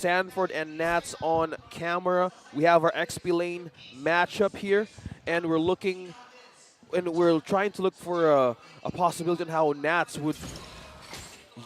Sanford and Nats on camera. We have our XP lane matchup here, and we're trying to look for a possibility on how Nats would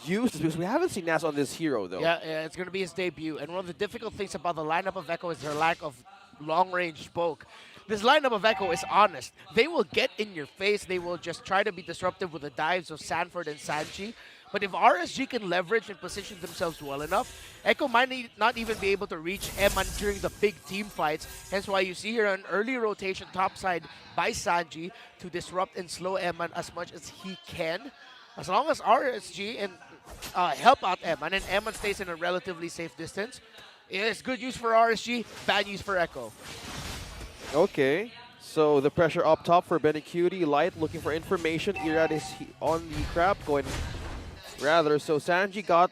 use this, because we haven't seen Nats on this hero though. Yeah, it's going to be his debut. And one of the difficult things about the lineup of Echo is their lack of long-range poke. This lineup of Echo is honest. They will get in your face. They will just try to be disruptive with the dives of Sanford and Sanji. But if RSG can leverage and position themselves well enough, Echo might not even be able to reach MOHON during the big team fights. Hence why you see here an early rotation topside by Sanji to disrupt and slow MOHON as much as he can. As long as RSG and help out MOHON and MOHON stays in a relatively safe distance, it's good use for RSG, bad use for Echo. Okay, so the pressure up top for Benny Cutie. Light looking for information. Irad is on the crab going rather. So Sanji got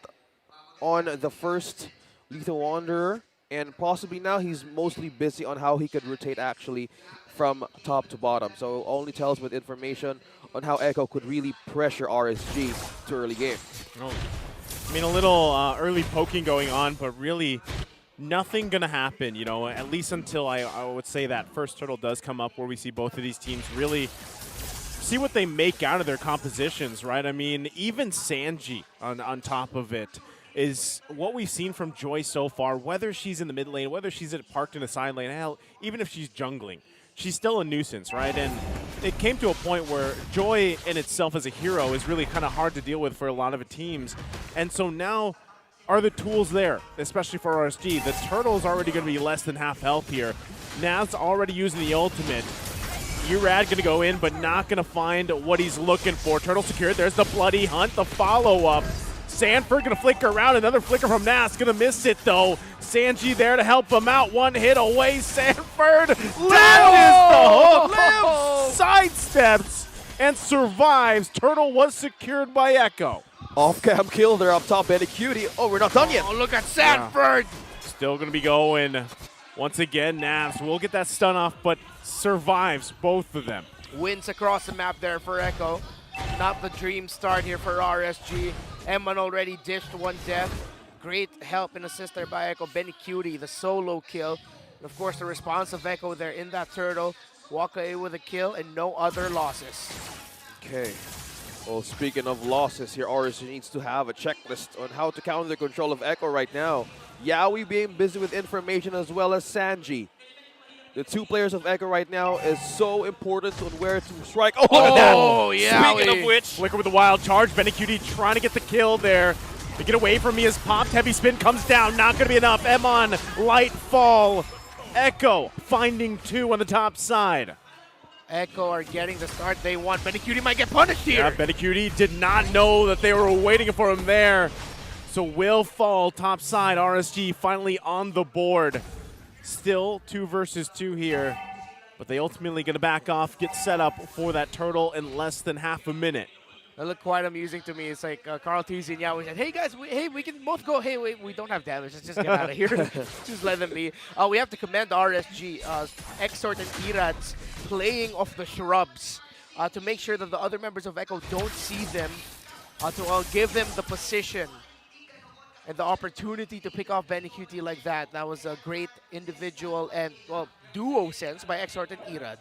on the first Lethal Wanderer, and possibly now he's mostly busy on how he could rotate actually from top to bottom. So only tells with information on how Echo could really pressure RSG to early game. Oh. I mean, a little early poking going on, but really nothing going to happen, you know, at least until I would say that first turtle does come up where we see both of these teams really see what they make out of their compositions, right? I mean, even Sanji on top of it is what we've seen from Joy so far, whether she's in the mid lane, whether she's parked in the side lane, hell, even if she's jungling, she's still a nuisance, right? And it came to a point where Joy in itself as a hero is really kind of hard to deal with for a lot of teams. And so now are the tools there, especially for RSG. The turtle's already going to be less than half health here. Naz already using the ultimate. Urad going to go in, but not going to find what he's looking for. Turtle secured. There's the bloody hunt, the follow-up. Sanford going to flicker around. Another flicker from Naz. Going to miss it, though. Sanji there to help him out. One hit away. Sanford launches the hook. Lives, sidesteps, and survives. Turtle was secured by Echo. Off-cam kill there up top, Benny Cutie. Oh, we're not done yet. Oh, look at Sanford. Yeah. Still going to be going. Once again, Naz will get that stun off, but survives both of them. Wins across the map there for Echo. Not the dream start here for RSG. MOHON already dished one death. Great help and assist there by Echo. Benny Cutie, the solo kill. And of course, the response of Echo there in that turtle. Walk away with a kill and no other losses. Okay. Well, speaking of losses here, RSG needs to have a checklist on how to counter the control of Echo right now. Yaoi being busy with information as well as Sanji. The two players of Echo right now is so important on where to strike. Oh, look at that! Oh, yeah. Speaking of which, Flicker with the wild charge. Benny Cutie trying to get the kill there. To get away from me is popped. Heavy spin comes down. Not going to be enough. MOHON, light fall. Echo finding two on the top side. Echo are getting the start they want. Benny Cutie might get punished here. Yeah, Benny Cutie did not know that they were waiting for him there. So will fall top side. RSG finally on the board. Still 2 versus 2 here. But they ultimately going to back off, get set up for that turtle in less than half a minute. That looked quite amusing to me. It's like Carl TZ and Yaoi said, hey guys, we can both go. Hey, wait, we don't have damage. Let's just get out of here. Just let them be. We have to commend RSG, Exort and Irats playing off the shrubs to make sure that the other members of Echo don't see them, to give them the position and the opportunity to pick off Benny Cutie like that. That was a great individual and, well, duo sense by Exort and Irad.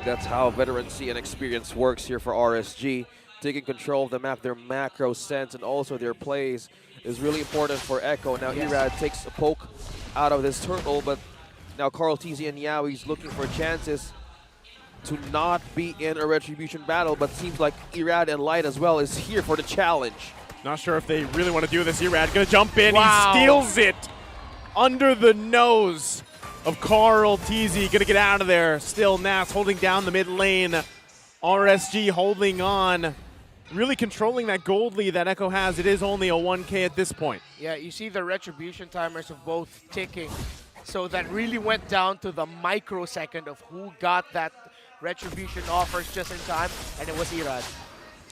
That's how veterancy and experience works here for RSG. Taking control of the map, their macro sense, and also their plays is really important for Echo. Now Irad takes a poke out of this turtle, but now Carl TZ and Yaoi's looking for chances to not be in a retribution battle, but seems like Irad and Light as well is here for the challenge. Not sure if they really want to do this. Irad gonna jump in. Wow. He steals it under the nose of Carl TZ. Gonna get out of there. Still Nas holding down the mid lane. RSG holding on. Really controlling that gold lead that Echo has. It is only a 1K at this point. Yeah, you see the retribution timers of both ticking. So that really went down to the microsecond of who got that retribution offers just in time, and it was Irad.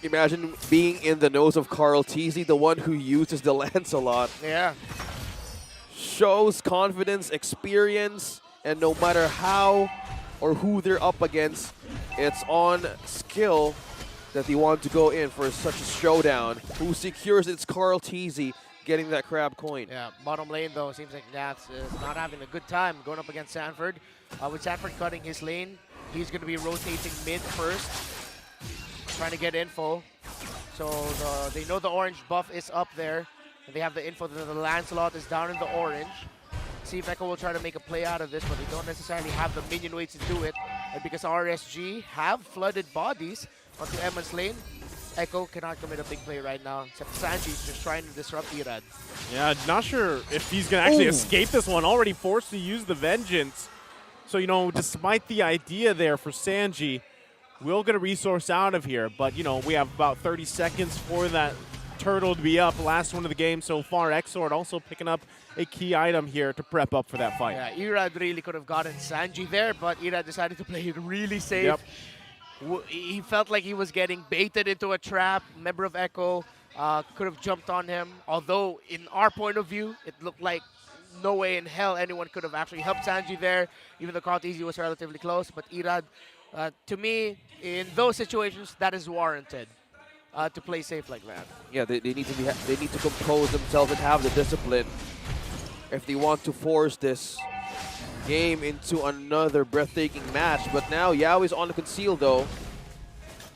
Imagine being in the nose of Carl TZ, the one who uses the lance a lot. Yeah. Shows confidence, experience, and no matter how or who they're up against, it's on skill that they want to go in for such a showdown. Who secures its Carl TZ, getting that crab coin. Yeah, bottom lane though, seems like Nats is not having a good time going up against Sanford. With Sanford cutting his lane, he's going to be rotating mid first, trying to get info. So they know the orange buff is up there, and they have the info that the Lancelot is down in the orange. See if Echo will try to make a play out of this, but they don't necessarily have the minion weights to do it. And because RSG have flooded bodies onto Emma's lane, Echo cannot commit a big play right now, except Sanji's just trying to disrupt Irad. Yeah, not sure if he's going to actually escape this one. Already forced to use the Vengeance. So, you know, despite the idea there for Sanji, we'll get a resource out of here. But, you know, we have about 30 seconds for that turtle to be up. Last one of the game so far. Exort also picking up a key item here to prep up for that fight. Yeah, Irad really could have gotten Sanji there, but Irad decided to play it really safe. Yep. He felt like he was getting baited into a trap. Member of Echo could have jumped on him. Although, in our point of view, it looked like no way in hell anyone could have actually helped Sanji there, even though KarlTzy was relatively close. But Irad, to me, in those situations, that is warranted to play safe like that. Yeah, they need to compose themselves and have the discipline if they want to force this game into another breathtaking match. But now Yao is on the conceal though,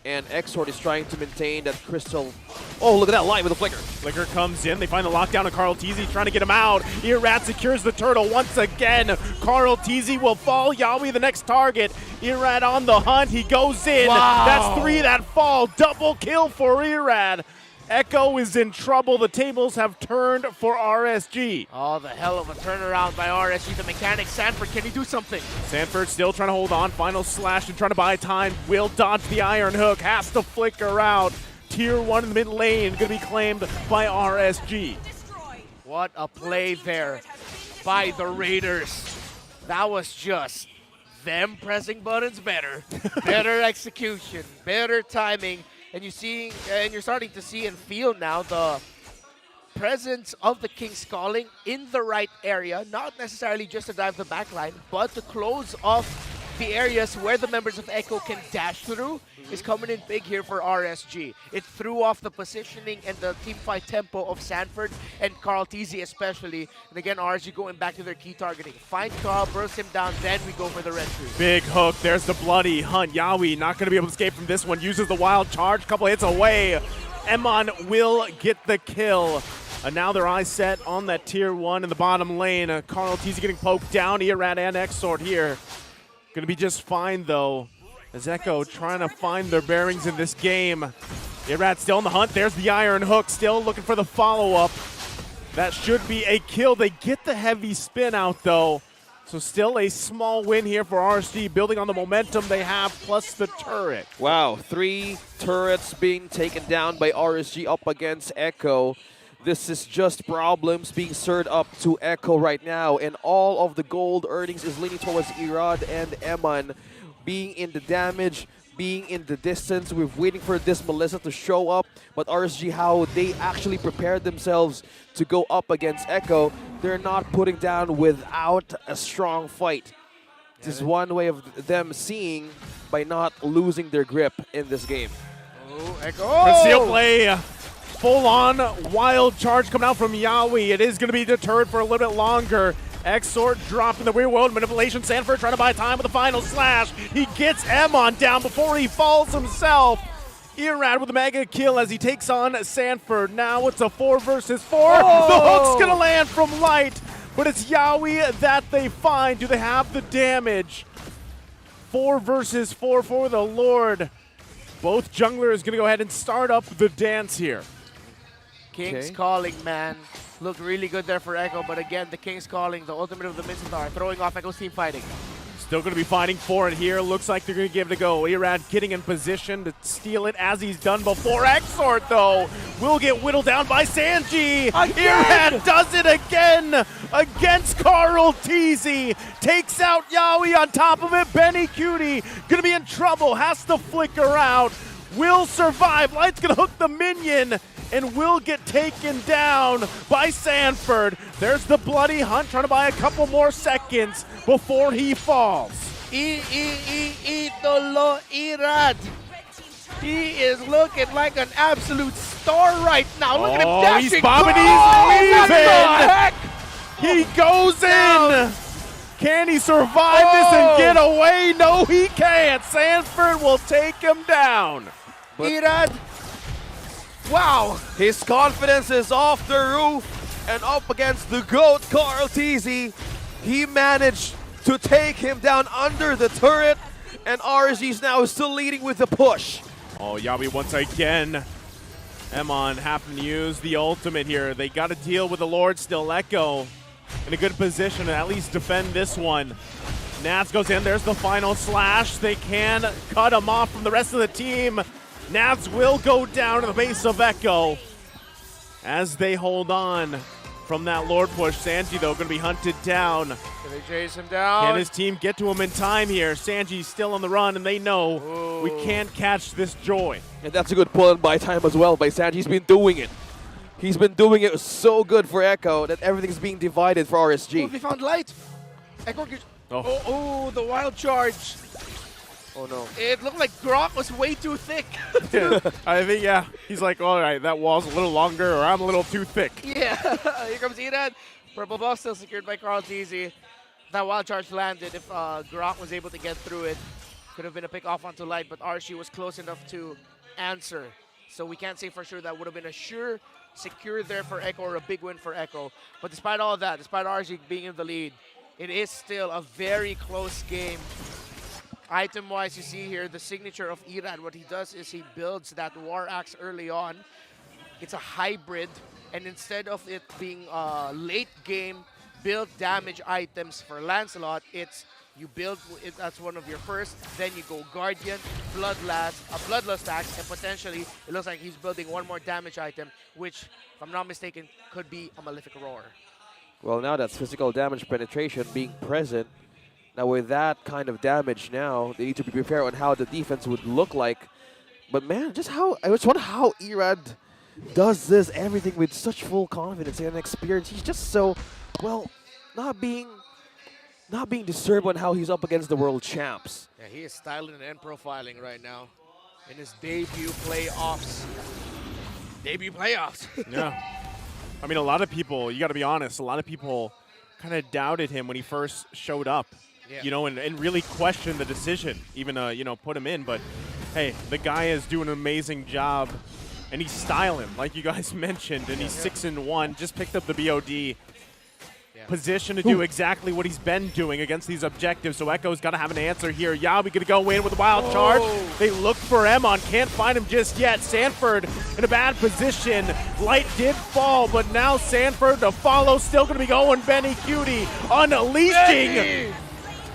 and Exort is trying to maintain that crystal. Oh, look at that light with the flicker. Flicker comes in. They find the lockdown of KarlTzy, trying to get him out. Irad secures the turtle once again. KarlTzy will fall. Yawi the next target. Irad on the hunt. He goes in. Wow. That's 3 that fall. Double kill for Irad. Echo is in trouble. The tables have turned for RSG. Oh, the hell of a turnaround by RSG. The mechanic, Sanford, can he do something? Sanford still trying to hold on. Final slash and trying to buy time. Will dodge the iron hook. Has to flicker out. Tier 1 in the mid lane going to be claimed by RSG. What a play there by the Raiders. That was just them pressing buttons better. Better execution, better timing. And you're starting to see and feel now the presence of the King's Calling in the right area, not necessarily just to dive the backline, but to close off the areas where the members of Echo can dash through is coming in big here for RSG. It threw off the positioning and the teamfight tempo of Sanford and KarlTzy especially. And again, RSG going back to their key targeting. Find Carl, burst him down, then we go for the red tree. Big hook. There's the bloody hunt. Yawi not going to be able to escape from this one. Uses the wild charge. Couple hits away. Emon will get the kill. And now their eyes set on that tier 1 in the bottom lane. KarlTzy getting poked down. Irad and Exort here. Going to be just fine, though, as Echo trying to find their bearings in this game. Irad still on the hunt. There's the iron hook, still looking for the follow-up. That should be a kill. They get the heavy spin out, though. So still a small win here for RSG, building on the momentum they have, plus the turret. Wow, 3 turrets being taken down by RSG up against Echo. This is just problems being served up to Echo right now, and all of the gold earnings is leaning towards Irad and Eman. Being in the damage, being in the distance, we're waiting for this Melissa to show up, but RSG, how they actually prepared themselves to go up against Echo, they're not putting down without a strong fight. This is one way of them seeing by not losing their grip in this game. Oh, Echo! Conceal play. Full-on wild charge coming out from Yawi. It is going to be deterred for a little bit longer. Exort dropping the rear world manipulation. Sanford trying to buy time with the final slash. He gets Emon down before he falls himself. Irad with a mega kill as he takes on Sanford. Now it's a 4 versus 4. Oh! The hook's going to land from Light, but it's Yawi that they find. Do they have the damage? 4 versus 4 for the Lord. Both junglers going to go ahead and start up the dance here. King's Calling, man. Looked really good there for Echo, but again, the King's Calling, the ultimate of the Mizandar, throwing off Echo's team fighting. Still going to be fighting for it here. Looks like they're going to give it a go. Irad getting in position to steal it as he's done before. Exort, though, will get whittled down by Sanji. Irad does it again against KarlTzy. Takes out Yawi on top of it. Benny Cutie going to be in trouble. Has to flicker out. Will survive. Light's going to hook the minion and will get taken down by Sanford. There's the bloody hunt, trying to buy a couple more seconds before he falls. Idolo Irad. He is looking like an absolute star right now. Look at him Oh, dashing. he's bobbing, What he's the leaving. heck? He goes in. Can he survive this and get away? No, he can't. Sanford will take him down. Irad. Wow. His confidence is off the roof, and up against the GOAT, Carl Teasy. He managed to take him down under the turret, and RSG's now still leading with the push. Oh, Yabi once again. Emon having to use the ultimate here. They got to deal with the Lord still. Echo in a good position to at least defend this one. Nats goes in. There's the final slash. They can cut him off from the rest of the team. Nats will go down to the base of Echo as they hold on from that Lord push. Sanji, though, going to be hunted down. Can they chase him down? Can his team get to him in time here? Sanji's still on the run, and they know we can't catch this Joy. And that's a good pull-in by time as well by Sanji. He's been doing it. He's been doing it so good for Echo that everything's being divided for Oh, RSG. they found light. Echo. Oh, the wild charge. Oh no. It looked like Grok was way too thick. I think, yeah, he's like, all right, that wall's a little longer, or I'm a little too thick. Yeah. Here comes Irad. Purple buff still secured by Carl Teasy. That wild charge landed. If Grok was able to get through it, could have been a pick off onto light, but Archie was close enough to answer. So we can't say for sure that would have been a sure secure there for Echo or a big win for Echo. But despite all of that, despite Archie being in the lead, it is still a very close game. Item-wise, you see here the signature of Irad. What he does is he builds that War Axe early on. It's a hybrid, and instead of it being late game build damage items for Lancelot, it's you build it as one of your first, then you go Guardian, Bloodlust Axe, and potentially it looks like he's building one more damage item, which, if I'm not mistaken, could be a Malefic Roar. Well, now that's physical damage penetration being present. Now with that kind of damage now, they need to be prepared on how the defense would look like. But man, I just wonder how Irad does this everything with such full confidence and experience. He's just so, well, not being disturbed on how he's up against the world champs. Yeah, he is styling and profiling right now in his debut playoffs. Yeah. I mean, a lot of people, you got to be honest, a lot of people kind of doubted him when he first showed up. Yeah. You know, and really questioned the decision, even, you know, put him in. But, hey, the guy is doing an amazing job, and he's styling, like you guys mentioned, and he's 6-1, just picked up the BOD. Position to do exactly what he's been doing against these objectives, so Echo's got to have an answer here. Yabi gonna go in with a wild charge. They look for Emon, can't find him just yet. Sanford in a bad position. Light did fall, but now Sanford to follow, still gonna be going. Benny Cutie unleashing.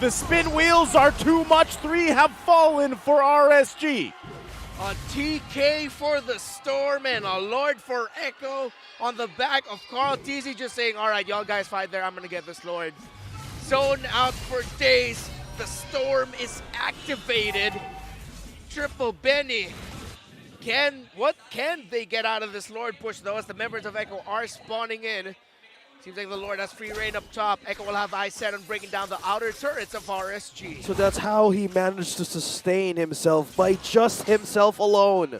The spin wheels are too much. 3 have fallen for RSG. A TK for the Storm and a Lord for Echo on the back of Carl Teasy, just saying, all right, y'all guys fight there, I'm going to get this Lord. Zone out for days. The Storm is activated. Triple Benny. What can they get out of this Lord push, though, as the members of Echo are spawning in? Seems like the Lord has free reign up top. Echo will have eyes set on breaking down the outer turrets of RSG. So that's how he managed to sustain himself, by just himself alone. Yeah.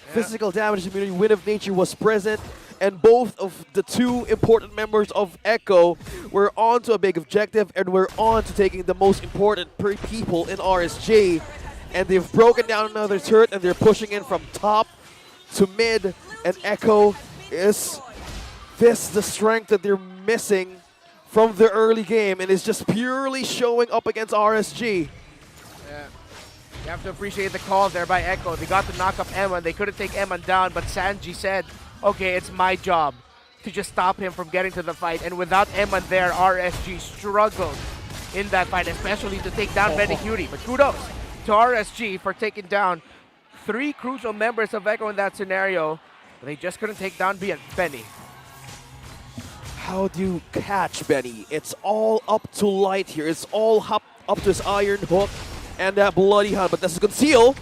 Physical damage immunity, Wind of Nature was present, and both of the 2 important members of Echo were on to a big objective, and were on to taking the most important people in RSG. And they've broken down another turret, and they're pushing in from top to mid, and Echo is the strength that they're missing from the early game, and is just purely showing up against RSG. Yeah. You have to appreciate the call there by Echo. They got to knock up Emon. They couldn't take Emon down, but Sanji said, okay, it's my job to just stop him from getting to the fight. And without Emon there, RSG struggled in that fight, especially to take down Benny Cutie. But kudos to RSG for taking down 3 crucial members of Echo in that scenario. But they just couldn't take down Benny. How do you catch Benny? It's all up to Light here. It's all up to his Iron Hook and that Bloody Hunt, but that's a conceal.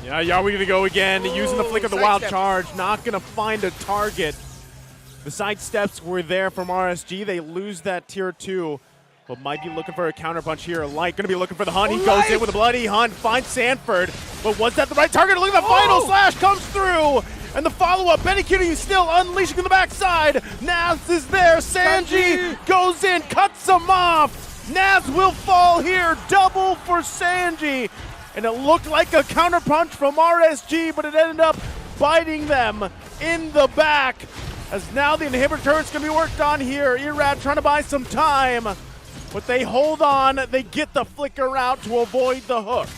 Yeah, Yawi gonna go again, using the flick of the wild charge, not gonna find a target. The side steps were there from RSG. They lose that tier 2, but might be looking for a counter punch here. Light gonna be looking for the hunt. He goes in with a Bloody Hunt, finds Sanford, but was that the right target? Look at the final slash comes through, And the follow-up, BennyCutie still unleashing on the backside. Naz is there, Sanji goes in, cuts him off. Naz will fall here, double for Sanji. And it looked like a counterpunch from RSG, but it ended up biting them in the back. As now the inhibitor turret's gonna be worked on here. Irad trying to buy some time, but they hold on. They get the flicker out to avoid the hook.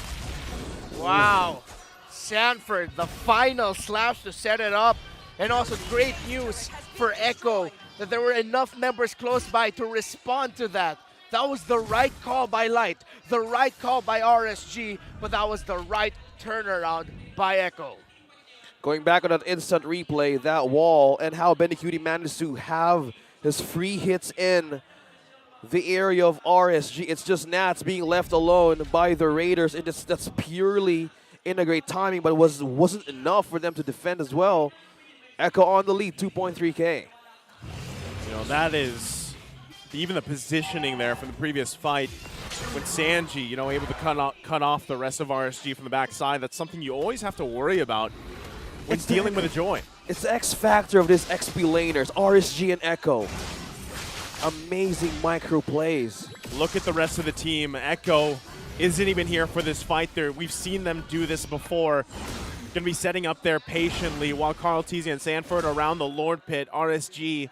Wow. Sanford, the final slash to set it up. And also great news for Echo that there were enough members close by to respond to that. That was the right call by Light, the right call by RSG, but that was the right turnaround by Echo. Going back on that instant replay, that wall, and how BennyCutie managed to have his free hits in the area of RSG. It's just Nats being left alone by the Raiders. That's purely in a great timing, but it wasn't enough for them to defend as well. Echo on the lead, 2.3K. You know, that is even the positioning there from the previous fight when Sanji, you know, able to cut off the rest of RSG from the backside. That's something you always have to worry about when dealing with a Joy. It's the X factor of this XP laners, RSG and Echo. Amazing micro plays. Look at the rest of the team. Echo isn't even here for this fight. We've seen them do this before. Going to be setting up there patiently while Carl Teasy and Sanford are around the Lord Pit. RSG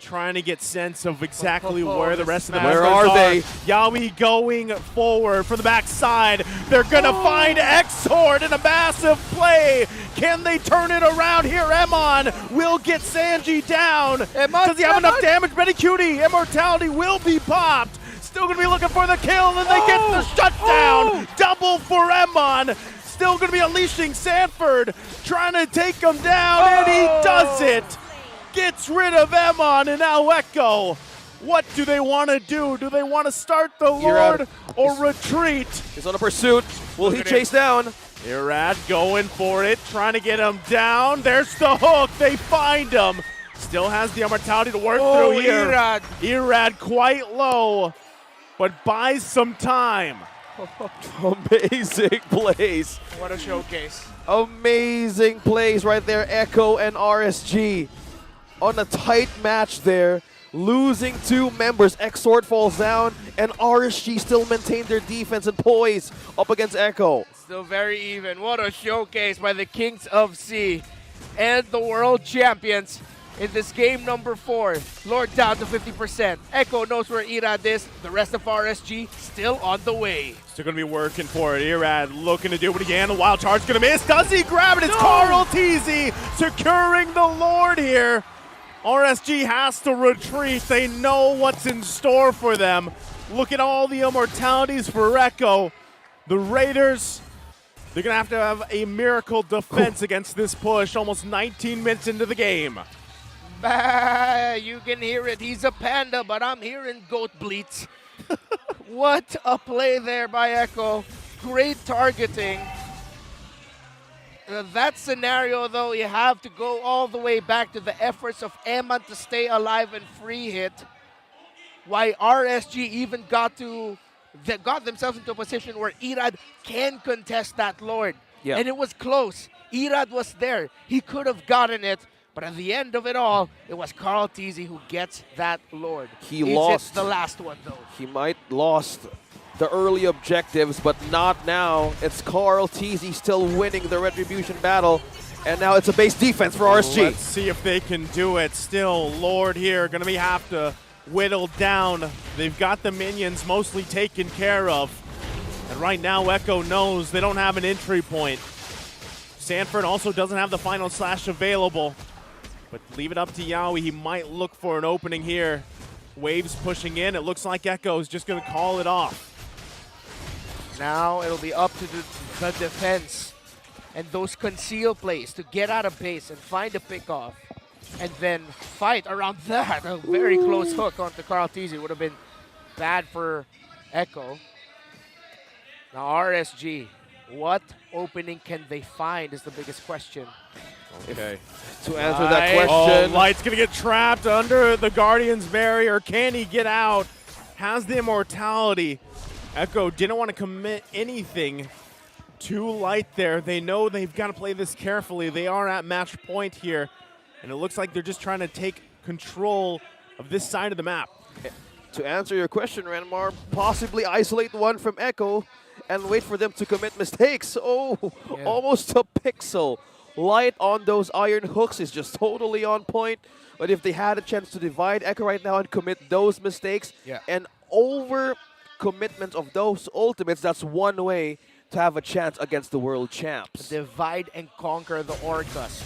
trying to get sense of exactly where the rest of the members are. They? Yawi going forward from the backside. They're going to find X-Horde in a massive play. Can they turn it around here? Emon will get Sanji down. Does he have enough damage? BennyCutie, Immortality will be popped. Still going to be looking for the kill, and they get the shutdown. Double for Emon. Still going to be unleashing Sanford, trying to take him down, and he does it. Gets rid of Emon, and now Echo. What do they want to do? Do they want to start the Lord or retreat? He's on a pursuit. Will he chase down? Irad going for it, trying to get him down. There's the hook. They find him. Still has the immortality to work through here. Irad quite low, but buys some time. Amazing plays. What a showcase. Amazing plays right there. Echo and RSG on a tight match there. Losing two members. X-Sword falls down, and RSG still maintain their defense and poise up against Echo. Still very even. What a showcase by the Kings of Sea and the world champions in this game number 4. Lord down to 50%. Echo knows where Irad is. The rest of RSG still on the way. Still going to be working for it. Irad looking to do it again. The wild charge going to miss. Does he grab it? It's Carl Teasy securing the Lord here. RSG has to retreat. They know what's in store for them. Look at all the immortalities for Echo. The Raiders, they're going to have a miracle defense against this push almost 19 minutes into the game. Bah, you can hear it. He's a panda, but I'm hearing goat bleats. What a play there by Echo. Great targeting. That scenario, though, you have to go all the way back to the efforts of Eman to stay alive and free hit. Why RSG even got themselves into a position where Irad can contest that Lord. Yeah. And it was close. Irad was there. He could have gotten it. But at the end of it all, it was Carl Teasy who gets that Lord. He lost the last one, though. He might lost the early objectives, but not now. It's Carl Teasy still winning the Retribution battle, and now it's a base defense for RSG. Let's see if they can do it. Still, Lord here going to have to whittle down. They've got the minions mostly taken care of. And right now, Echo knows they don't have an entry point. Sanford also doesn't have the final slash available. But leave it up to Yawi. He might look for an opening here. Waves pushing in. It looks like Echo's just going to call it off. Now it'll be up to the defense and those conceal plays to get out of base and find a pickoff and then fight around that. A very close hook onto Carl Teasy would have been bad for Echo. Now RSG, what opening can they find is the biggest question. Okay. To answer that question. Oh, Light's going to get trapped under the Guardian's barrier. Can he get out? Has the immortality. Echo didn't want to commit anything too light there. They know they've got to play this carefully. They are at match point here, and it looks like they're just trying to take control of this side of the map. To answer your question, Renmar, possibly isolate one from Echo and wait for them to commit mistakes. Oh, Yeah. almost a pixel. Light on those iron hooks is just totally on point. But if they had a chance to divide Echo right now and commit those mistakes Yeah. and over commitment of those ultimates, that's one way to have a chance against the world champs. Divide and conquer the Orcas.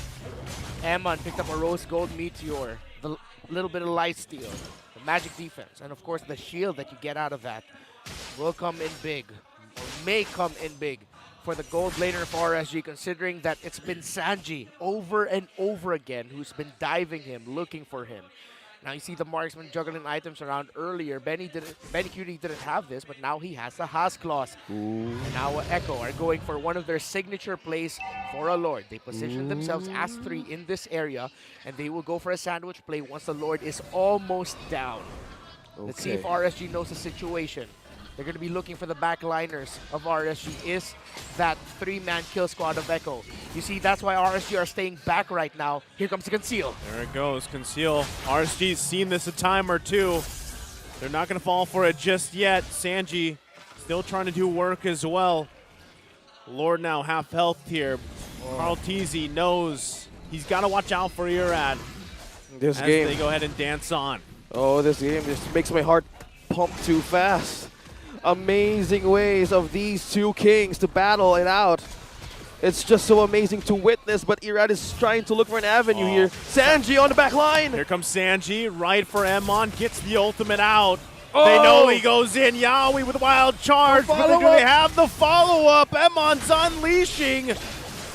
Emon picked up a rose gold meteor, the little bit of light steal, the magic defense, and of course the shield that you get out of that will come in big, or may come in big for the gold laner of RSG, considering that it's been Sanji over and over again who's been diving him, looking for him. Now you see the marksman juggling items around earlier. Benny Cutie didn't have this, but now he has the Haas Claws. And now Echo are going for one of their signature plays for a Lord. They position themselves as 3 in this area, and they will go for a sandwich play once the Lord is almost down. Let's see if RSG knows the situation. They're going to be looking for the backliners of RSG. Is that 3-man kill squad of Echo? You see, that's why RSG are staying back right now. Here comes the Conceal. There it goes, Conceal. RSG's seen this a time or two. They're not going to fall for it just yet. Sanji still trying to do work as well. Lord now half health here. Carl Teasy knows he's got to watch out for Irad This as game, they go ahead and dance on. oh, this game just makes my heart pump too fast. Amazing ways of these two kings to battle it out. It's just so amazing to witness, but Irad is trying to look for an avenue here. Sanji on the back line. Here comes Sanji, right for Emon, gets the ultimate out. They know he goes in. Yaoi with a wild charge. But do they have the follow-up? Emon's unleashing.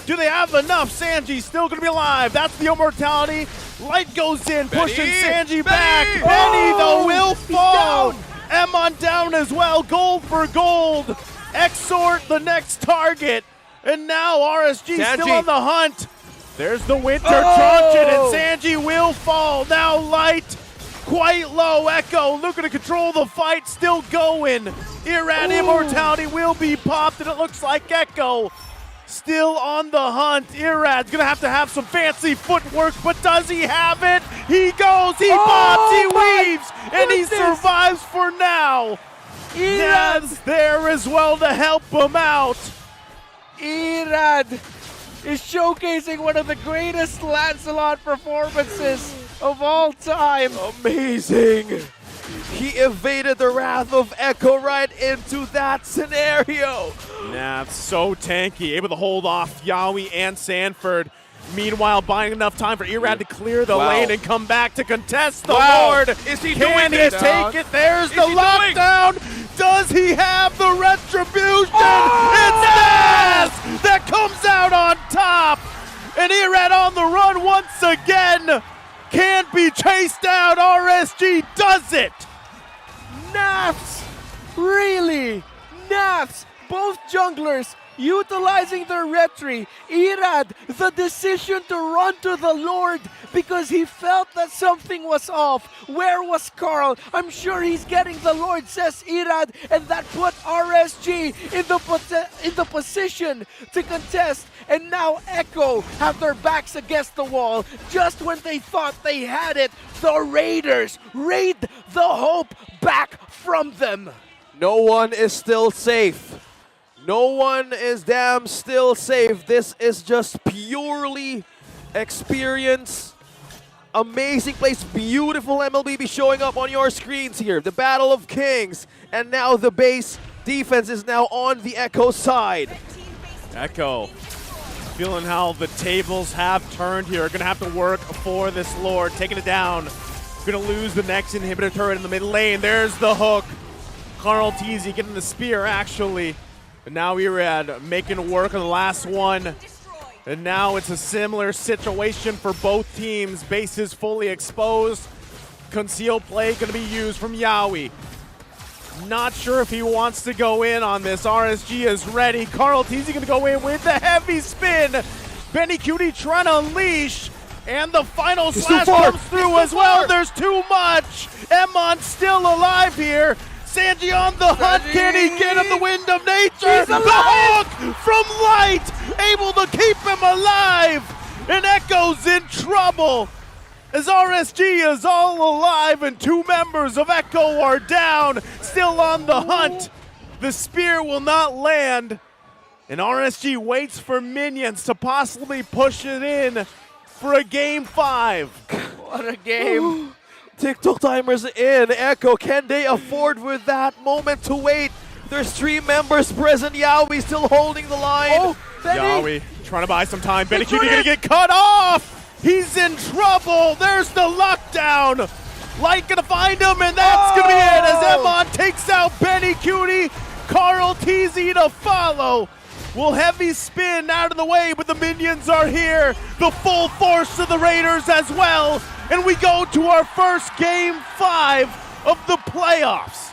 Do they have enough? Sanji's still going to be alive. That's the immortality. Light goes in, pushing Sanji back. Benny, though, will fall. Emon down as well. Gold for gold. Exort the next target. And now RSG still on the hunt. There's the Winter Truncheon, and Sanji will fall. Now Light quite low. Echo looking to control the fight, still going. Irad immortality will be popped, and it looks like Echo still on the hunt. Irad's gonna have to have some fancy footwork, but does he have it? He goes, he pops, he weaves, and he survives for now. Irad's there as well to help him out. Irad is showcasing one of the greatest Lancelot performances of all time. Amazing. He evaded the wrath of Echo right into that scenario. Nah, so tanky, able to hold off Yaoi and Sanford. Meanwhile, buying enough time for Irad to clear the lane and come back to contest the Lord. Is he Can doing he it? take it? There's the lockdown. Does he have the retribution? It's Naz that comes out on top. And Irad on the run once again. Can't be chased down. RSG does it. Nafs! Really? Nafs! Both junglers utilizing their retry. Irad, the decision to run to the Lord because he felt that something was off. Where was Carl? I'm sure he's getting the Lord, says Irad, and that put RSG in the position to contest. And now Echo have their backs against the wall. Just when they thought they had it, the Raiders raid the hope back from them. No one is still safe. No one is damn still safe. This is just purely experience. Amazing place, beautiful MLBB showing up on your screens here. The Battle of Kings, and now the base defense is now on the Echo side. Echo feeling how the tables have turned here. Gonna have to work for this Lord, taking it down. Gonna lose the next inhibitor turret in the mid lane. There's the hook. Carl Teasy getting the spear actually. And now Irad making work on the last one. And now it's a similar situation for both teams. Bases fully exposed. Conceal play gonna be used from Yaoi. Not sure if he wants to go in on this. RSG is ready. Carl Teasy gonna go in with the heavy spin. Benny Cutie trying to unleash. And the final slash comes through as well. There's too much. Emon still alive here. Sanji on the hunt. Can he get him the wind of nature? He's The alive! hook from Light, able to keep him alive. And Echo's in trouble as RSG is all alive and 2 members of Echo are down, still on the hunt. The spear will not land. And RSG waits for minions to possibly push it in for a game 5. What a game. TikTok timer's in. Echo, can they afford with that moment to wait? There's 3 members present. Yaoi still holding the line. Oh, Benny. Yaoi trying to buy some time. Benny Cutie gonna get cut off. He's in trouble. There's the lockdown. Light gonna find him, and that's gonna be it as Emon takes out Benny Cutie. Carl TZ to follow. Will heavy spin out of the way, but the minions are here. The full force of the Raiders as well. And we go to our first game 5 of the playoffs.